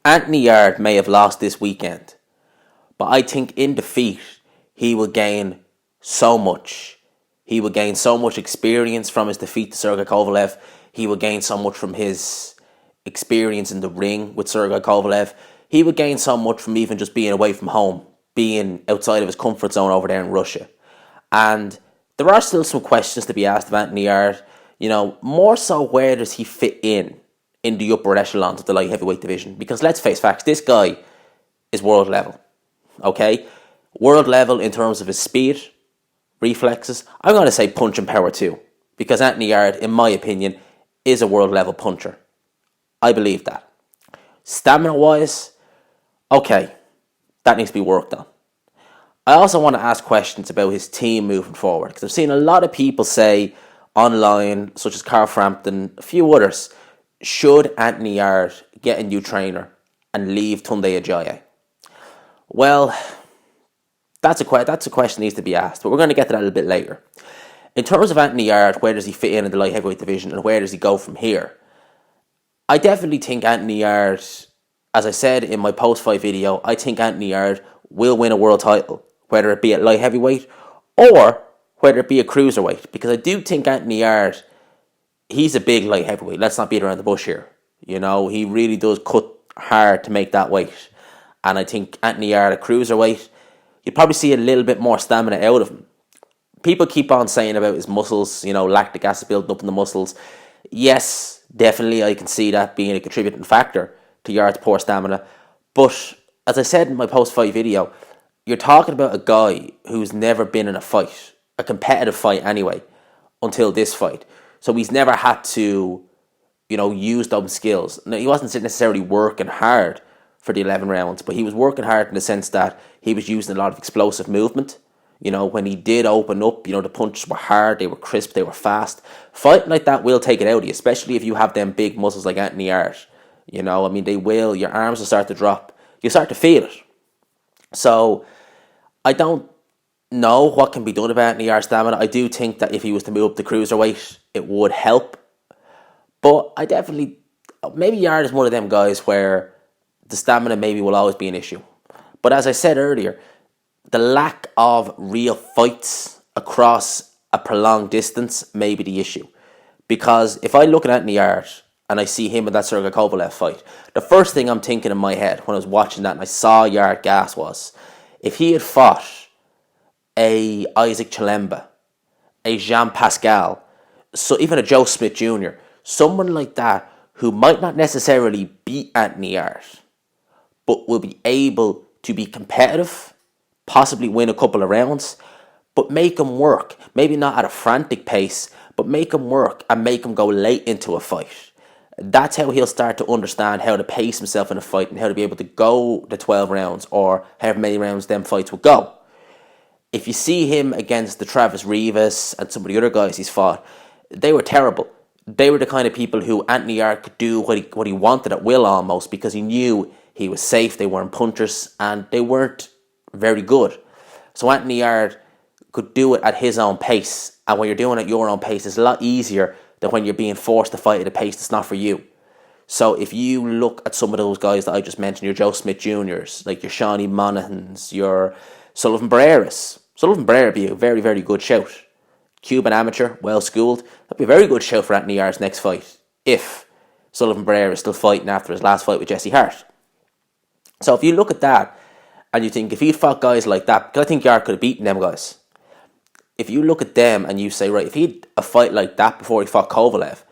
Anthony Yarde may have lost this weekend, but I think in defeat, he will gain so much. He will gain so much experience from his defeat to Sergey Kovalev. He will gain so much from his experience in the ring with Sergey Kovalev. He would gain so much from even just being away from home, being outside of his comfort zone over there in Russia. And there are still some questions to be asked of Anthony Yarde. More so, where does he fit in the upper echelons of the light heavyweight division? Because let's face facts, this guy is world level. Okay? World level in terms of his speed, reflexes. I'm going to say punch and power too. Because Anthony Yarde, in my opinion, is a world level puncher. I believe that. Stamina wise, okay, that needs to be worked on. I also want to ask questions about his team moving forward, because I've seen a lot of people say online, such as Carl Frampton, a few others, should Anthony Yarde get a new trainer and leave Tunde Ajayi? Well, that's a question that needs to be asked, but we're going to get to that a little bit later. In terms of Anthony Yarde, where does he fit in the light heavyweight division and where does he go from here? I definitely think Anthony Yarde, as I said in my post-fight video, I think Anthony Yarde will win a world title, whether it be at light heavyweight or whether it be a cruiserweight, because I do think Anthony Yarde, he's a big light heavyweight. Let's not beat around the bush here. He really does cut hard to make that weight. And I think Anthony Yarde, a cruiserweight, you'd probably see a little bit more stamina out of him. People keep on saying about his muscles, lactic acid building up in the muscles. Yes, definitely I can see that being a contributing factor to Yarde's poor stamina. But as I said in my post-fight video, you're talking about a guy who's never been in a fight, a competitive fight anyway, until this fight. So he's never had to, use those skills. Now, he wasn't necessarily working hard for the 11 rounds, but he was working hard in the sense that he was using a lot of explosive movement. When he did open up, the punches were hard, they were crisp, they were fast. Fighting like that will take it out of you, especially if you have them big muscles like Anthony Yarde. They will, your arms will start to drop. You start to feel it. So, I don't know what can be done about Anthony Yarde's stamina. I do think that if he was to move up the cruiserweight, it would help. But maybe Yarde is one of them guys where the stamina maybe will always be an issue. But as I said earlier, the lack of real fights across a prolonged distance may be the issue. Because if I look at Anthony Yarde and I see him in that Sergey Kovalev fight, the first thing I'm thinking in my head when I was watching that and I saw Yarde gas was, if he had fought a Isaac Chilemba, a Jean Pascal, so even a Joe Smith Jr., someone like that who might not necessarily beat Anthony Yarde, but will be able to be competitive, possibly win a couple of rounds, but make him work. Maybe not at a frantic pace, but make him work and make him go late into a fight. That's how he'll start to understand how to pace himself in a fight and how to be able to go the 12 rounds or however many rounds them fights will go. If you see him against the Travis Rivas and some of the other guys he's fought, they were terrible. They were the kind of people who Anthony Yarde could do what he wanted at will almost, because he knew he was safe, they weren't punchers, and they weren't very good. So Anthony Yarde could do it at his own pace, and when you're doing it at your own pace, it's a lot easier than when you're being forced to fight at a pace that's not for you. So if you look at some of those guys that I just mentioned, your Joe Smith Jr.'s, like your Shawnee Monaghan's, your Sullivan Barreras. Sullivan Barrera would be a very, very good shout. Cuban amateur, well-schooled. That'd be a very good shout for Anthony Yarde's next fight, if Sullivan Barrera is still fighting after his last fight with Jesse Hart. So if you look at that, and you think, if he'd fought guys like that, because I think Yarde could have beaten them guys. If you look at them and you say, right, if he had a fight like that before he fought Kovalev,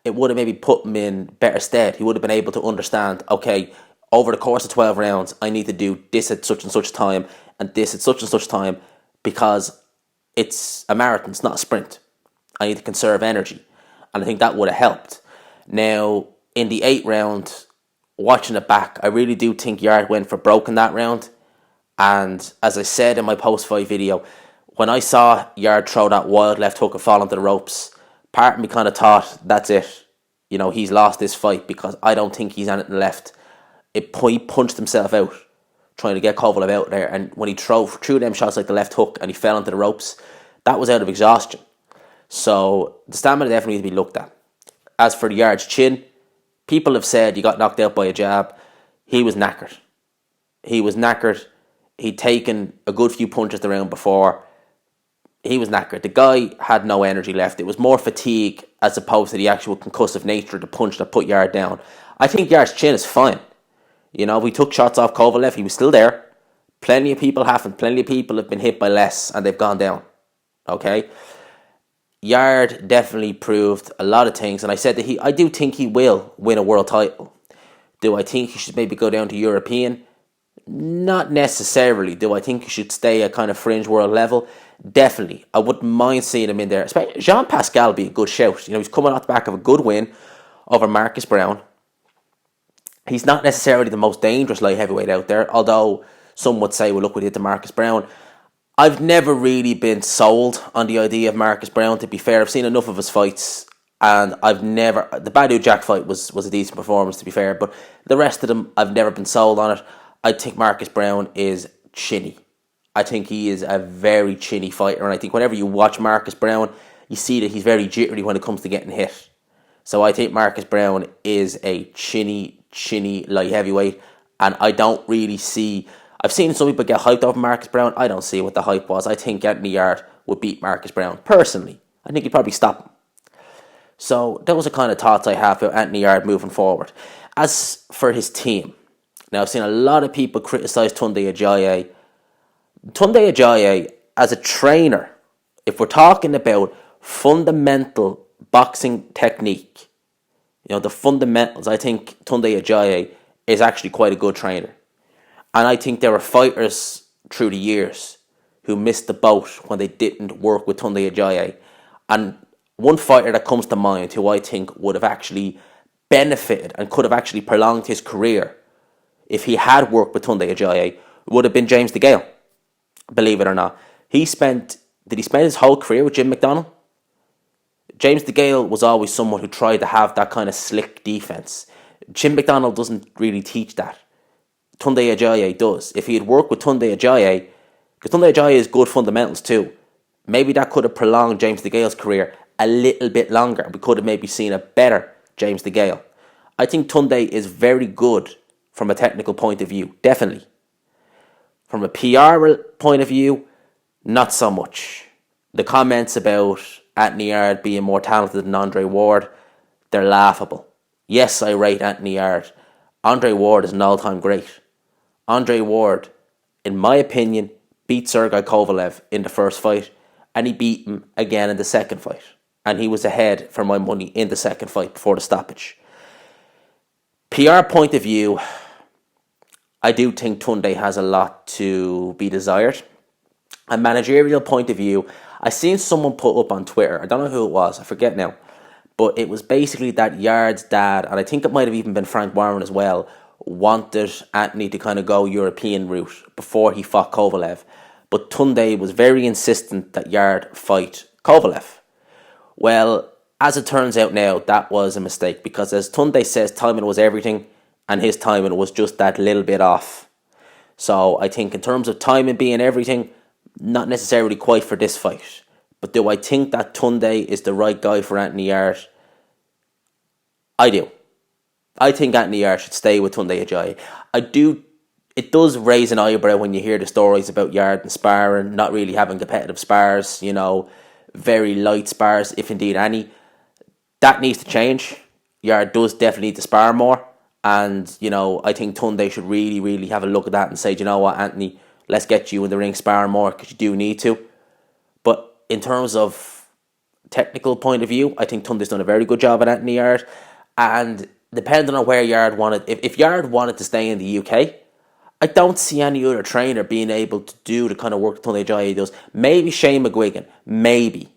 it would have maybe put him in better stead. He would have been able to understand, okay, over the course of 12 rounds, I need to do this at such and such time, and this at such and such time, because it's a marathon, it's not a sprint. I need to conserve energy. And I think that would have helped. Now, in the 8th round, watching it back, I really do think Yarde went for broke in that round. And as I said in my post-fight video, when I saw Yarde throw that wild left hook and fall onto the ropes, part of me kind of thought, that's it. He's lost this fight, because I don't think he's anything left. He punched himself out, trying to get Kovalev out there. And when he threw them shots like the left hook and he fell onto the ropes, that was out of exhaustion. So the stamina definitely needs to be looked at. As for Yarde's chin, people have said he got knocked out by a jab. he was knackered. He was knackered. He'd taken a good few punches the round before. He was knackered. The guy had no energy left. It was more fatigue as opposed to the actual concussive nature of the punch that put Yarde down. I think Yarde's chin is fine. We took shots off Kovalev. He was still there. Plenty of people haven't. Plenty of people have been hit by less and they've gone down. Okay? Yarde definitely proved a lot of things. And I said that I do think he will win a world title. Do I think he should maybe go down to European? Not necessarily. Do I think he should stay at kind of fringe world level? Definitely. I wouldn't mind seeing him in there. Jean-Pascal would be a good shout. He's coming off the back of a good win over Marcus Brown. He's not necessarily the most dangerous light heavyweight out there, although some would say, well, look what he did to Marcus Brown. I've never really been sold on the idea of Marcus Brown, to be fair. I've seen enough of his fights, and the Badu Jack fight was a decent performance, to be fair, but the rest of them, I've never been sold on it. I think Marcus Brown is chinny. I think he is a very chinny fighter, and I think whenever you watch Marcus Brown, you see that he's very jittery when it comes to getting hit. So I think Marcus Brown is a chinny light heavyweight, and I don't really see... I've seen some people get hyped over Marcus Brown. I don't see what the hype was. I think Anthony Yarde would beat Marcus Brown. Personally, I think he'd probably stop him. So those are kind of thoughts I have about Anthony Yarde moving forward. As for his team, now I've seen a lot of people criticise Tunde Ajayi. Tunde Ajayi, as a trainer, if we're talking about fundamental boxing technique, the fundamentals, I think Tunde Ajayi is actually quite a good trainer. And I think there were fighters through the years who missed the boat when they didn't work with Tunde Ajayi. And one fighter that comes to mind who I think would have actually benefited and could have actually prolonged his career if he had worked with Tunde Ajayi would have been James DeGale. Believe it or not. Did he spend his whole career with Jim McDonnell? James DeGale was always someone who tried to have that kind of slick defense. Jim McDonnell doesn't really teach that. Tunde Ajayi does. If he had worked with Tunde Ajayi, because Tunde Ajayi has good fundamentals too, maybe that could have prolonged James DeGale's career a little bit longer. We could have maybe seen a better James DeGale. I think Tunde is very good from a technical point of view, definitely. From a PR point of view, not so much. The comments about Anthony Yarde being more talented than Andre Ward, they're laughable. Yes, I rate Anthony Yarde. Andre Ward is an all-time great. Andre Ward, in my opinion, beat Sergey Kovalev in the first fight, and he beat him again in the second fight. And he was ahead, for my money, in the second fight before the stoppage. PR point of view, I do think Tunde has a lot to be desired. A managerial point of view, I seen someone put up on Twitter, I don't know who it was, I forget now, but it was basically that Yarde's dad, and I think it might have even been Frank Warren as well, wanted Anthony to kind of go European route before he fought Kovalev. But Tunde was very insistent that Yarde fight Kovalev. Well, as it turns out now, that was a mistake, because as Tunde says, timing was everything, and his timing was just that little bit off. So I think in terms of timing being everything, not necessarily quite for this fight. But do I think that Tunde is the right guy for Anthony Yarde? I do. I think Anthony Yarde should stay with Tunde Ajayi. It does raise an eyebrow when you hear the stories about Yarde and sparring, not really having competitive spars, very light spars, if indeed any. That needs to change. Yarde does definitely need to spar more. And, I think Tunde should really, really have a look at that and say, you know what, Anthony, let's get you in the ring sparring more, because you do need to. But in terms of technical point of view, I think Tunde's done a very good job at Anthony Yarde. And depending on where Yarde wanted, if Yarde wanted to stay in the UK, I don't see any other trainer being able to do the kind of work Tunde Ajayi does. Maybe Shane McGuigan, maybe.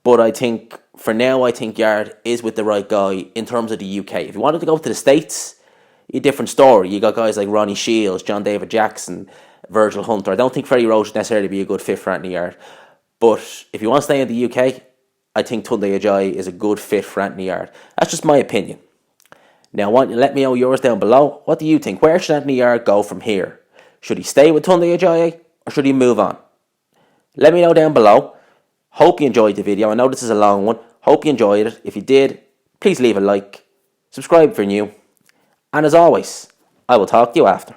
But I think, for now, I think Yarde is with the right guy in terms of the UK. If you wanted to go to the States, a different story. You got guys like Ronnie Shields, John David Jackson, Virgil Hunter. I don't think Freddie Roach would necessarily be a good fit for Anthony Yarde. But if you want to stay in the UK, I think Tunde Ajayi is a good fit for Anthony Yarde. That's just my opinion. Now, I want you to let me know yours down below. What do you think? Where should Anthony Yarde go from here? Should he stay with Tunde Ajayi, or should he move on? Let me know down below. Hope you enjoyed the video. I know this is a long one. Hope you enjoyed it. If you did, please leave a like. Subscribe if you're new. And as always, I will talk to you after.